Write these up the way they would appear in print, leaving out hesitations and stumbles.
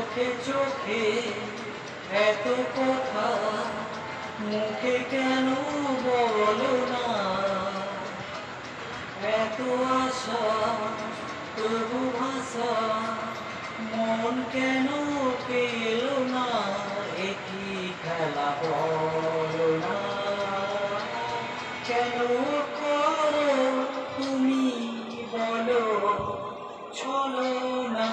চোখে চোখে এত কথা মুখে কেন বলো না, এত আশা তবু ভাষা মন কেন পেল না, একই খেলা বলো না, কেন করো তুমি বলো চলো না,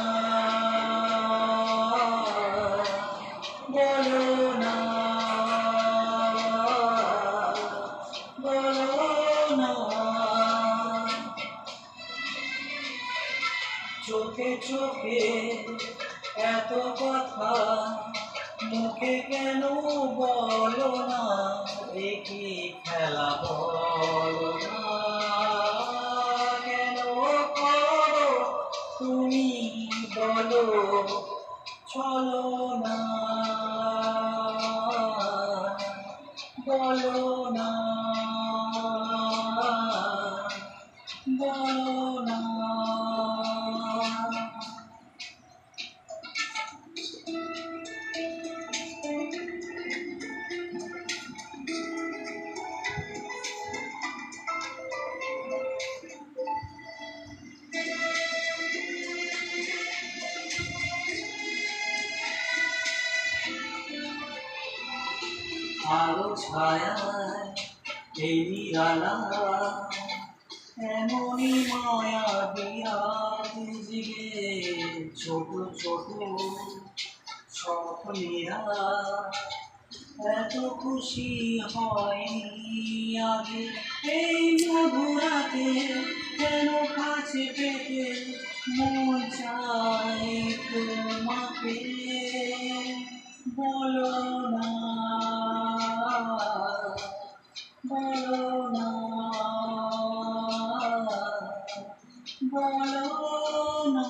বলো না, বলো না। চোখে চোখে এত কথা মুখে কেন বলো না, একই খেলা বলো না, কেন করো তুমি বলো চলো না, বলো না, বলো না। আলো ছায়ায় এই নিরালা এমনই মায়া বিরাজ জিগে, ছোট ছোট স্বপ্নেরা এত খুশি হয়নি আগে, এই মধুরাতে কেন কাছে পেতে মন চায় তোমাকে, বলো না, বলো না, বলো না।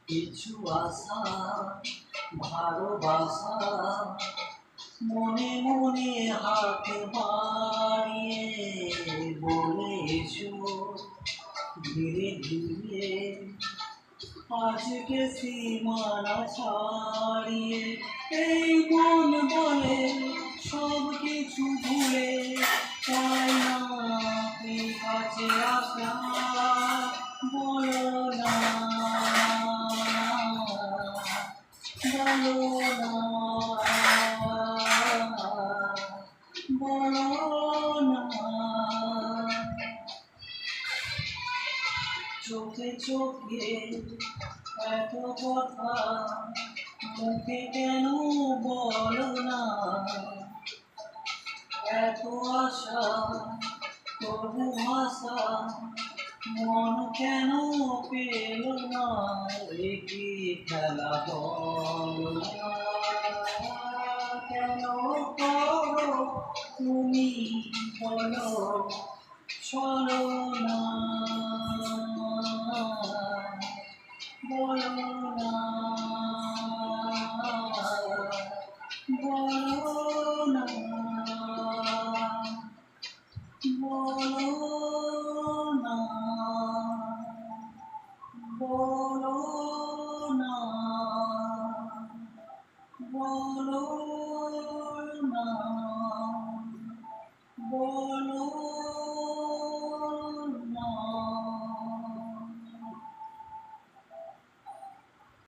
কিছু আশা ভালোবাসা মনে মনে হাত বাড়িয়ে বলেছো ধীরে ধীরে আজকে সীমানা ছাড়িয়ে, এই মন বলে সব কিছু ভুলে চাই না এই কাছে আসা, বলো না, বলো না, বলো না। চোখে চোখে এত কথা মুখে কেন বলো না, এত আশা তবু ভাষা মন কেন পেল না, একই খেলা বলো না, কেন করো তুমি বলো চলো না।